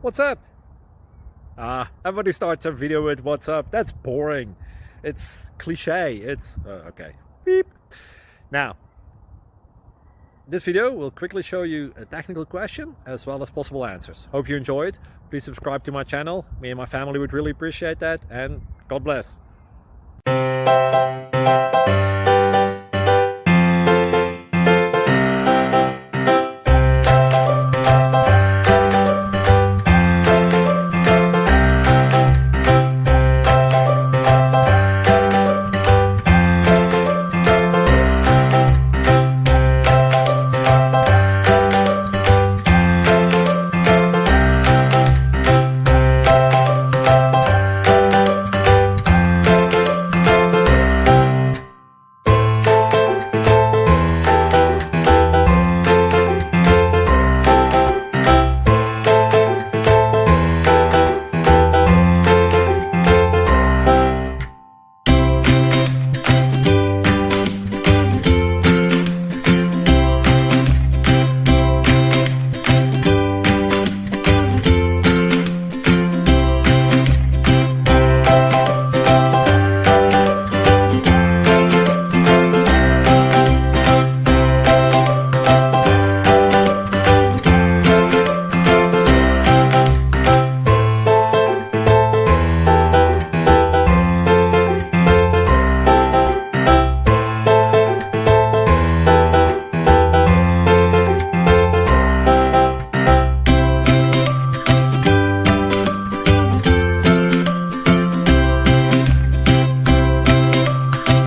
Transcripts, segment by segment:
What's up? Everybody starts a video with what's up. That's boring. It's cliche. It's okay. Beep. Now, this video will quickly show you a technical question as well as possible answers. Hope you enjoy it. Please subscribe to my channel. Me and my family would really appreciate that, and God bless.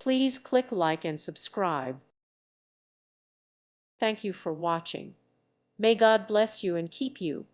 Please click like and subscribe. Thank you for watching. May God bless you and keep you.